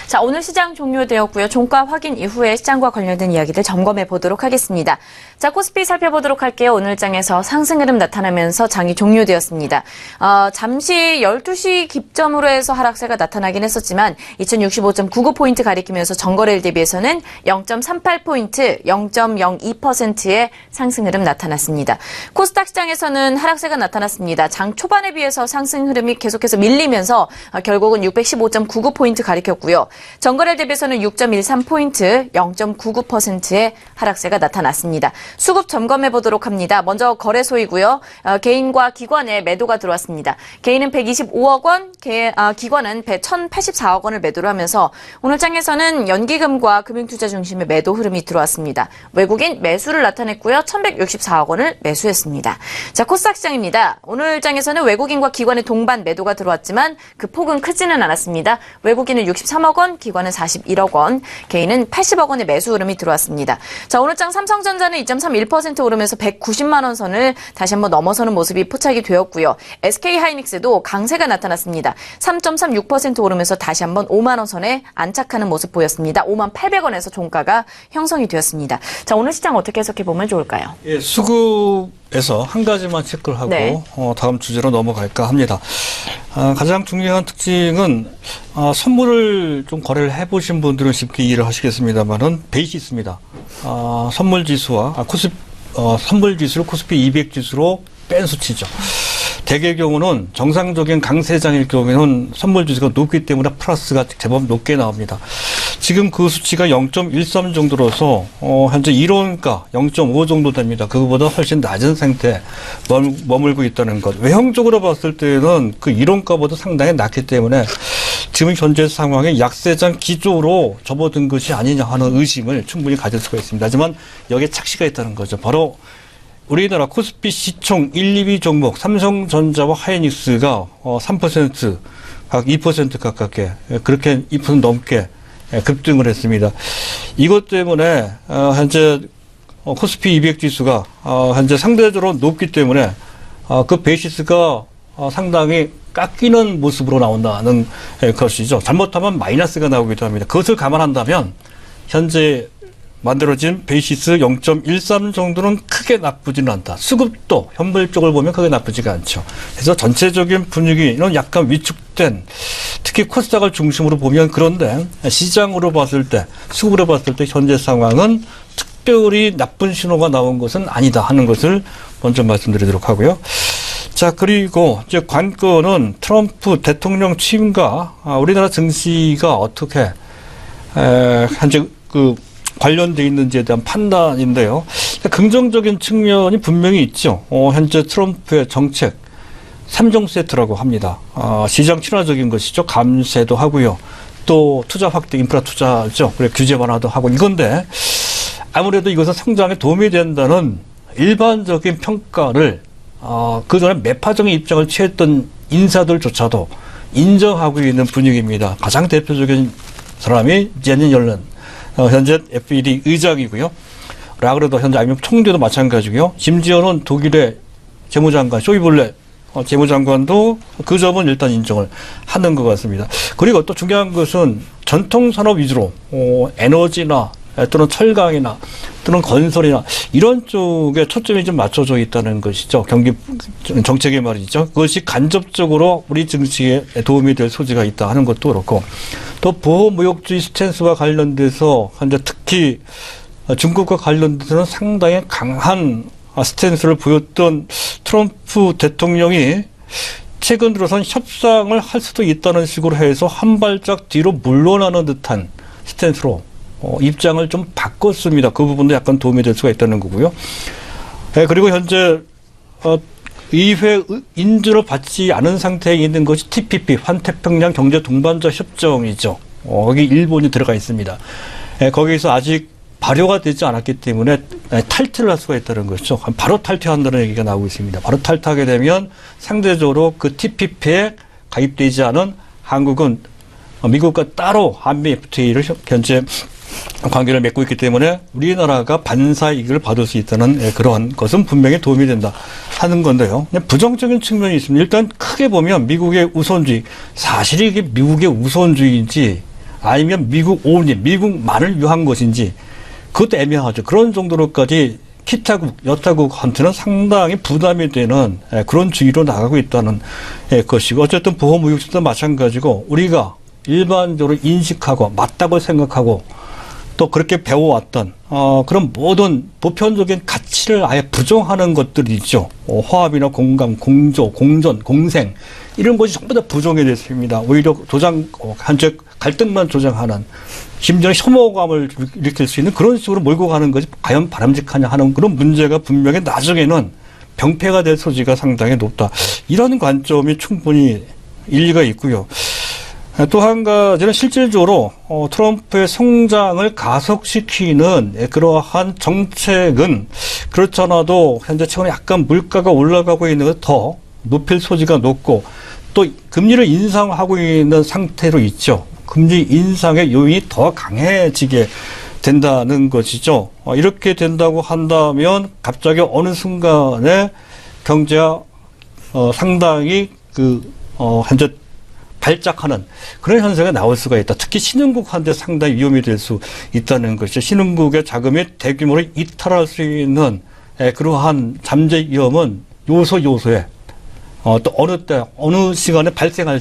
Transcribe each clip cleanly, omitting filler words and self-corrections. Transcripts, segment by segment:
자, 오늘 시장 종료되었고요. 종가 확인 이후에 시장과 관련된 이야기들 점검해 보도록 하겠습니다. 자, 코스피 살펴보도록 할게요. 오늘 장에서 상승 흐름 나타나면서 장이 종료되었습니다. 잠시 12시 기점으로 해서 하락세가 나타나긴 했었지만 2065.99포인트 가리키면서 전거래일 대비해서는 0.38포인트, 0.02%의 상승 흐름 나타났습니다. 코스닥 시장에서는 하락세가 나타났습니다. 장 초반에 비해서 상승 흐름이 계속해서 밀리면서 결국은 615.99포인트 가리켰고요. 전거래일 대비해서는 6.13포인트, 0.99%의 하락세가 나타났습니다. 수급 점검해 보도록 합니다. 먼저 거래소이고요. 개인과 기관의 매도가 들어왔습니다. 개인은 125억 원, 기관은 1,084억 원을 매도를 하면서 오늘 장에서는 연기금과 금융투자 중심의 매도 흐름이 들어왔습니다. 외국인 매수를 나타냈고요. 1,164억 원을 매수했습니다. 자, 코스닥 시장입니다. 오늘 장에서는 외국인과 기관의 동반 매도가 들어왔지만 그 폭은 크지는 않았습니다. 외국인은 63억 원, 기관은 41억 원, 개인은 80억 원의 매수 흐름이 들어왔습니다. 자, 오늘 장 삼성전자는 2.31% 오르면서 190만 원 선을 다시 한번 넘어서는 모습이 포착이 되었고요. SK하이닉스도 강세가 나타났습니다. 3.36% 오르면서 다시 한번 5만 원 선에 안착하는 모습 보였습니다. 5만 800원에서 종가가 형성이 되었습니다. 자, 오늘 시장 어떻게 해석해 보면 좋을까요? 예, 수급에서 한 가지만 체크를 하고 네. 다음 주제로 넘어갈까 합니다. 가장 중요한 특징은 선물을 좀 거래를 해보신 분들은 쉽게 이해를 하시겠습니다만은 베이시스입니다. 선물 지수와 선물 지수를 코스피 200 지수로 뺀 수치죠. 대개의 경우는 정상적인 강세장일 경우에는 선물 지수가 높기 때문에 플러스가 제법 높게 나옵니다. 지금 그 수치가 0.13 정도로서 현재 이론가 0.5 정도 됩니다. 그거보다 훨씬 낮은 상태에 머물고 있다는 것. 외형적으로 봤을 때는 그 이론가보다 상당히 낮기 때문에 지금 현재 상황에 약세장 기조로 접어든 것이 아니냐 하는 의심을 충분히 가질 수가 있습니다. 하지만 여기에 착시가 있다는 거죠. 바로 우리나라 코스피 시총 1, 2위 종목 삼성전자와 하이닉스가 3%, 각 2% 가깝게 그렇게 2% 넘게 급등을 했습니다. 이것 때문에 현재 코스피 200 지수가 현재 상대적으로 높기 때문에 그 베이시스가 상당히 깎이는 모습으로 나온다는 것이죠. 잘못하면 마이너스가 나오기도 합니다. 그것을 감안한다면 현재 만들어진 베이시스 0.13 정도는 크게 나쁘지는 않다. 수급도 현물 쪽을 보면 크게 나쁘지가 않죠. 그래서 전체적인 분위기는 약간 위축된, 특히 코스닥을 중심으로 보면 그런데 시장으로 봤을 때, 수급으로 봤을 때 현재 상황은 특별히 나쁜 신호가 나온 것은 아니다 하는 것을 먼저 말씀드리도록 하고요. 자, 그리고 이제 관건은 트럼프 대통령 취임과 우리나라 증시가 어떻게 현재 관련돼 있는지에 대한 판단인데요. 긍정적인 측면이 분명히 있죠. 현재 트럼프의 정책 3종 세트라고 합니다. 시장 친화적인 것이죠. 감세도 하고요. 또 투자 확대, 인프라 투자죠. 그래 규제 완화도 하고 이건데 아무래도 이것은 성장에 도움이 된다는 일반적인 평가를 그전에 매파적인 입장을 취했던 인사들조차도 인정하고 있는 분위기입니다. 가장 대표적인 사람이 제닛 옐런. 현재 FED 의장이고요. 라그르도 현재 IMF 총재도 마찬가지고요. 심지어는 독일의 재무장관 쇼이블레 재무장관도 그 점은 일단 인정을 하는 것 같습니다. 그리고 또 중요한 것은 전통산업 위주로 에너지나 또는 철강이나 또는 건설이나 이런 쪽에 초점이 좀 맞춰져 있다는 것이죠. 경기 정책의 말이죠. 그것이 간접적으로 우리 증시에 도움이 될 소지가 있다 하는 것도 그렇고 또 보호무역주의 스탠스와 관련돼서 현재 특히 중국과 관련돼서는 상당히 강한 스탠스를 보였던 트럼프 대통령이 최근 들어선 협상을 할 수도 있다는 식으로 해서 한 발짝 뒤로 물러나는 듯한 스탠스로 입장을 좀 바꿨습니다. 그 부분도 약간 도움이 될 수가 있다는 거고요. 그리고 현재 의회 인준을 받지 않은 상태에 있는 것이 TPP, 환태평양 경제 동반자 협정이죠. 거기 일본이 들어가 있습니다. 거기서 아직 발효가 되지 않았기 때문에 탈퇴를 할 수가 있다는 것이죠. 바로 탈퇴한다는 얘기가 나오고 있습니다. 바로 탈퇴하게 되면 상대적으로 그 TPP에 가입되지 않은 한국은 미국과 따로 한미 FTA를 현재 관계를 맺고 있기 때문에 우리나라가 반사 이익을 받을 수 있다는 그러한 것은 분명히 도움이 된다 하는 건데요. 부정적인 측면이 있습니다. 일단 크게 보면 미국의 우선주의, 사실 이게 미국의 우선주의인지 아니면 미국 온리, 미국만을 위한 것인지 그것도 애매하죠. 그런 정도로까지 키타국, 여타국한테는 상당히 부담이 되는 그런 주의로 나가고 있다는 것이고 어쨌든 보호무역도 마찬가지고 우리가 일반적으로 인식하고 맞다고 생각하고 또 그렇게 배워왔던 그런 모든 보편적인 가치를 아예 부정하는 것들이 있죠. 화합이나 공감, 공조, 공존, 공생 이런 것이 전부 다 부정이 됐습니다. 오히려 현재 갈등만 조장하는 심지어 혐오감을 일으킬 수 있는 그런 식으로 몰고 가는 것이 과연 바람직하냐 하는 그런 문제가 분명히 나중에는 병폐가 될 소지가 상당히 높다. 이런 관점이 충분히 일리가 있고요. 또 한 가지는 실질적으로 트럼프의 성장을 가속시키는 그러한 정책은 그렇지 않아도 현재 최근에 약간 물가가 올라가고 있는 것 더 높일 소지가 높고 또 금리를 인상하고 있는 상태로 있죠. 금리 인상의 요인이 더 강해지게 된다는 것이죠. 이렇게 된다고 한다면 갑자기 어느 순간에 경제가 상당히 현재 발작하는 그런 현상이 나올 수가 있다. 특히 신흥국한테 상당히 위험이 될 수 있다는 것이죠. 신흥국의 자금이 대규모로 이탈할 수 있는 그러한 잠재 위험은 요소에 또 어느 시간에 발생할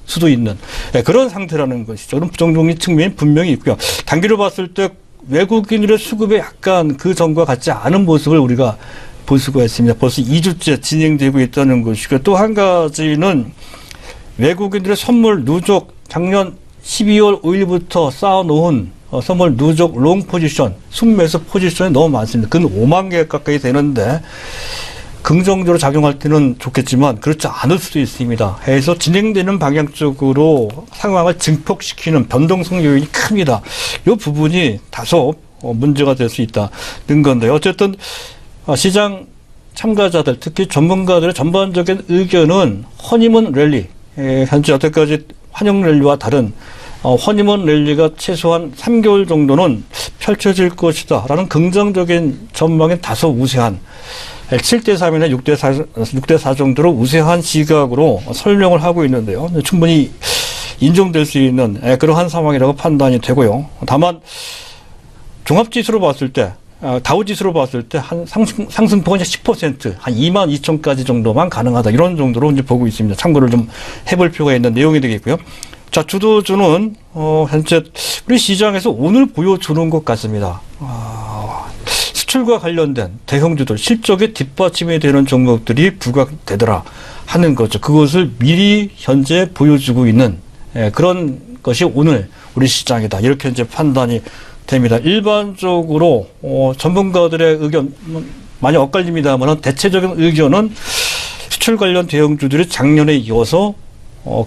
수도 있는 그런 상태라는 것이죠. 그런 부정적인 측면이 분명히 있고요. 단기로 봤을 때 외국인들의 수급에 약간 그 전과 같지 않은 모습을 우리가 볼 수가 있습니다. 벌써 2주째 진행되고 있다는 것이고 또 한 가지는 외국인들의 선물 누적 작년 12월 5일부터 쌓아놓은 선물 누적 롱 포지션, 순매수 포지션이 너무 많습니다. 근 5만 개 가까이 되는데 긍정적으로 작용할 때는 좋겠지만 그렇지 않을 수도 있습니다. 해서 진행되는 방향 쪽으로 상황을 증폭시키는 변동성 요인이 큽니다. 이 부분이 다소 문제가 될 수 있다는 건데요. 어쨌든 시장 참가자들, 특히 전문가들의 전반적인 의견은 허니문 랠리, 현재 여태까지 환영 랠리와 다른 허니문 랠리가 최소한 3개월 정도는 펼쳐질 것이다 라는 긍정적인 전망이 다소 우세한 7대3이나 6대4 정도로 우세한 시각으로 설명을 하고 있는데요. 충분히 인정될 수 있는 그러한 상황이라고 판단이 되고요. 다만 종합지수로 봤을 때 다우지수로 봤을 때 한 상승폭은 10%, 한 2만 2천까지 정도만 가능하다. 이런 정도로 이제 보고 있습니다. 참고를 좀 해볼 필요가 있는 내용이 되겠고요. 자, 주도주는 현재 우리 시장에서 오늘 보여주는 것 같습니다. 수출과 관련된 대형주들 실적에 뒷받침이 되는 종목들이 부각되더라 하는 거죠. 그것을 미리 현재 보여주고 있는 그런 것이 오늘 우리 시장이다. 이렇게 이제 판단이 됩니다. 일반적으로 전문가들의 의견 많이 엇갈립니다만 대체적인 의견은 수출 관련 대형주들이 작년에 이어서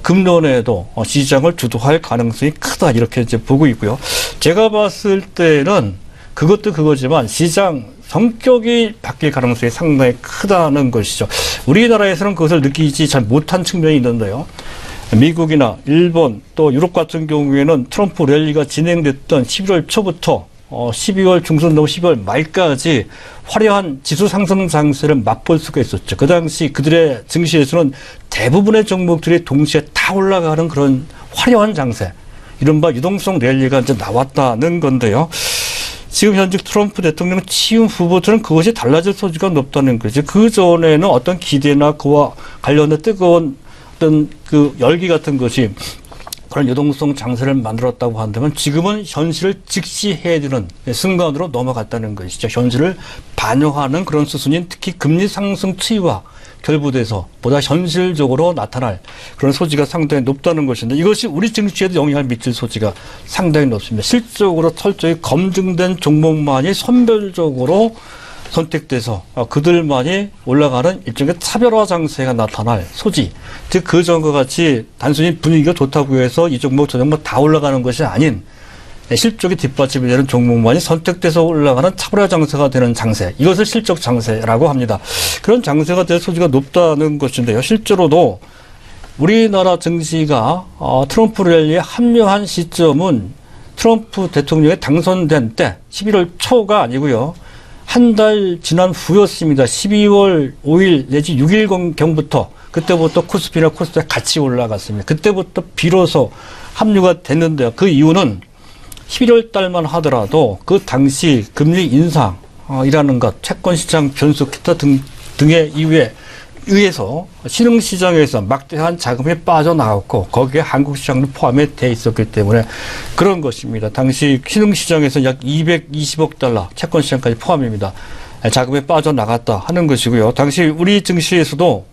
금년에도 시장을 주도할 가능성이 크다 이렇게 이제 보고 있고요. 제가 봤을 때는 그것도 그거지만 시장 성격이 바뀔 가능성이 상당히 크다는 것이죠. 우리나라에서는 그것을 느끼지 잘 못한 측면이 있는데요. 미국이나 일본 또 유럽 같은 경우에는 트럼프 랠리가 진행됐던 11월 초부터 12월 중순 넘어 12월 말까지 화려한 지수 상승 장세를 맛볼 수가 있었죠. 그 당시 그들의 증시에서는 대부분의 종목들이 동시에 다 올라가는 그런 화려한 장세, 이른바 유동성 랠리가 이제 나왔다는 건데요. 지금 현직 트럼프 대통령 취임 후부터는 그것이 달라질 소지가 높다는 거죠. 그 전에는 어떤 기대나 그와 관련된 뜨거운 어떤 그 열기 같은 것이 그런 유동성 장세를 만들었다고 한다면 지금은 현실을 직시해야 되는 순간으로 넘어갔다는 것이죠. 현실을 반영하는 그런 수순인 특히 금리 상승 추이와 결부돼서 보다 현실적으로 나타날 그런 소지가 상당히 높다는 것인데 이것이 우리 증시에도 영향을 미칠 소지가 상당히 높습니다. 실적으로 철저히 검증된 종목만이 선별적으로 선택돼서 그들만이 올라가는 일종의 차별화 장세가 나타날 소지. 즉 그 전과 같이 단순히 분위기가 좋다고 해서 이 종목 저 종목 다 올라가는 것이 아닌 실적이 뒷받침이 되는 종목만이 선택돼서 올라가는 차별화 장세가 되는 장세. 이것을 실적 장세라고 합니다. 그런 장세가 될 소지가 높다는 것인데요. 실제로도 우리나라 증시가 트럼프 랠리에 합류한 시점은 트럼프 대통령이 당선된 때 11월 초가 아니고요. 한 달 지난 후였습니다. 12월 5일 내지 6일경부터 그때부터 코스피나 코스닥 같이 올라갔습니다. 그때부터 비로소 합류가 됐는데요. 그 이유는 11월 달만 하더라도 그 당시 금리 인상이라는 것, 채권 시장 변수 기타 등의 이유에 의해서 신흥시장에서 막대한 자금이 빠져나왔고 거기에 한국 시장도 포함이 돼 있었기 때문에 그런 것입니다. 당시 신흥시장에서 약 220억 달러 채권 시장까지 포함입니다. 자금이 빠져나갔다 하는 것이고요. 당시 우리 증시에서도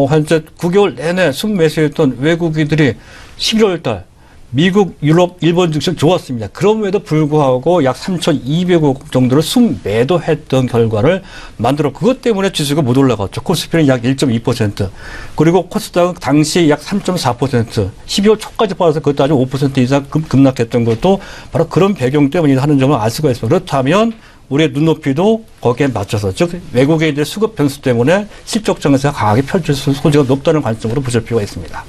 현재 9개월 내내 순매수했던 외국인들이 11월 달 미국, 유럽, 일본 증시는 좋았습니다. 그럼에도 불구하고 약 3,200억 정도를 순매도했던 결과를 만들어 그것 때문에 지수가 못 올라갔죠. 코스피는 약 1.2%. 그리고 코스닥은 당시 약 3.4%. 12월 초까지 빠져서 그것도 아주 5% 이상 급락했던 것도 바로 그런 배경 때문이다 하는 점을 알 수가 있습니다. 그렇다면 우리의 눈높이도 거기에 맞춰서 즉 외국인들의 수급 변수 때문에 실적 장세가 강하게 펼칠 소지가 높다는 관점으로 보실 필요가 있습니다.